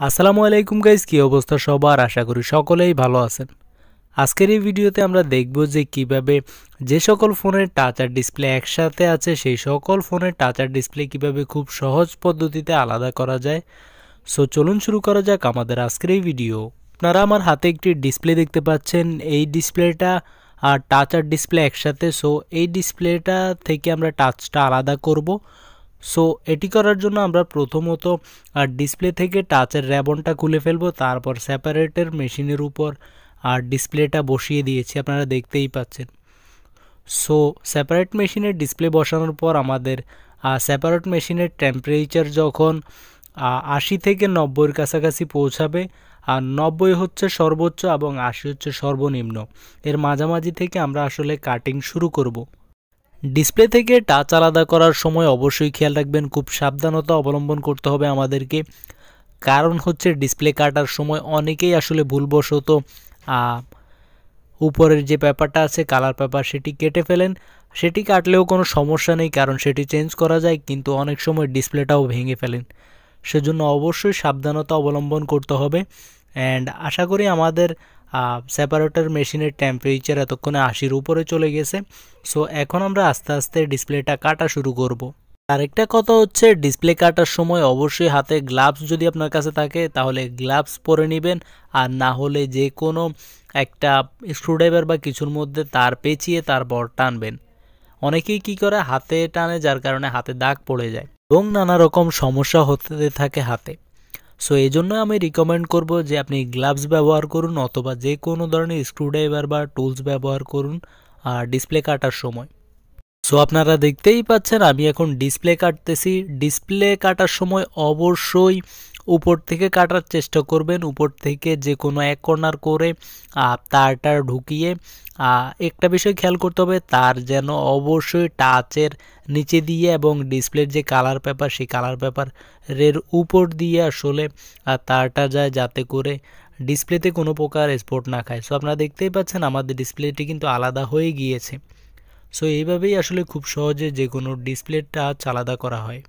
আসসালামু আলাইকুম গাইস, কি অবস্থা সবার? আশা করি সকলেই ভালো আছেন। আজকের এই ভিডিওতে আমরা দেখব যে কিভাবে যে সকল ফোনের টাচ আর ডিসপ্লে একসাথে আছে সেই সকল ফোনের টাচ আর ডিসপ্লে কিভাবে খুব সহজ পদ্ধতিতে আলাদা করা যায়। সো চলুন শুরু করা যাক আমাদের আজকের এই ভিডিও। আপনারা আমার হাতে একটি ডিসপ্লে দেখতে পাচ্ছেন। এই ডিসপ্লেটা আর টাচ আর ডিসপ্লে একসাথে। সো এই ডিসপ্লেটা থেকে আমরা টাচটা আলাদা করব। সো এটি করার জন্য আমরা প্রথমত ডিসপ্লে থেকে টাচের র্যাবনটা খুলে ফেলবো, তারপর সেপারেটর মেশিনের উপর আর ডিসপ্লেটা বসিয়ে দিয়েছি, আপনারা দেখতেই পাচ্ছেন। সো সেপারেট মেশিনের ডিসপ্লে বসানোর পর আমাদের সেপারেট মেশিনের টেম্পারেচার যখন 80 থেকে 90-এর কাছাকাছি পৌঁছাবে, আর 90 হচ্ছে সর্বোচ্চ এবং 80 হচ্ছে সর্বনিম্ন, এর মাঝামাঝি থেকে আমরা আসলে কাটিং শুরু করব। ডিসপ্লে থেকে টাচ আলাদা করার সময় অবশ্যই খেয়াল রাখবেন, খুব সাবধানতা অবলম্বন করতে হবে আমাদেরকে। কারণ হচ্ছে ডিসপ্লে কাটার সময় অনেকেই আসলে ভুলবশত উপরের যে পেপারটা আছে কালার পেপার সেটি কেটে ফেলেন। সেটি কাটলেও কোনো সমস্যা নেই, কারণ সেটি চেঞ্জ করা যায়, কিন্তু অনেক সময় ডিসপ্লেটাও ভেঙে ফেলেন। সেজন্য অবশ্যই সাবধানতা অবলম্বন করতে হবে। অ্যান্ড আশা করি আমাদের সেপারেটর মেশিনের টেম্পারেচার এতক্ষণে 80-র উপরে চলে গেছে। সো এখন আমরা আস্তে আস্তে ডিসপ্লেটা কাটা শুরু করব। আরেকটা কথা হচ্ছে, ডিসপ্লে কাটার সময় অবশ্যই হাতে গ্লাভস যদি আপনার কাছে থাকে তাহলে গ্লাভস পরে নেবেন, আর না হলে যে কোনো একটা স্ক্রুড্রাইভার বা কিছুর মধ্যে তার পেঁচিয়ে তারপর টানবেন। অনেকেই কি করে হাতে টানে, যার কারণে হাতে দাগ পড়ে যায় এবং নানা রকম সমস্যা হতে থাকে হাতে। সো এই জন্য আমি রিকমেন্ড করব যে আপনি গ্লাভস ব্যবহার করুন অথবা যে কোনো ধরনের স্ক্রুড্রাইভার বা টুলস ব্যবহার করুন ডিসপ্লে কাটার সময়। সো আপনারা দেখতেই পাচ্ছেন আমি এখন ডিসপ্লে কাটতেছি। ডিসপ্লে কাটার সময় অবশ্যই উপর থেকে কাটার চেষ্টা করবেন, উপর থেকে যে কোনো এক কর্নার করে তারটা ঢুকিয়ে। একটা বিষয় খেয়াল করতে হবে, তার যেন অবশ্যই টাচের নিচে দিয়ে এবং ডিসপ্লের যে কালার পেপার সেই কালার পেপারের উপর দিয়ে আসলে তারটা যায়, যাতে করে ডিসপ্লেতে কোনো প্রকার স্পট না খায়। সো আপনারা দেখতেই পাচ্ছেন আমাদের ডিসপ্লেটি কিন্তু আলাদা হয়ে গিয়েছে। সো এইভাবেই আসলে খুব সহজে যে কোনো ডিসপ্লে টাচ আলাদা করা হয়।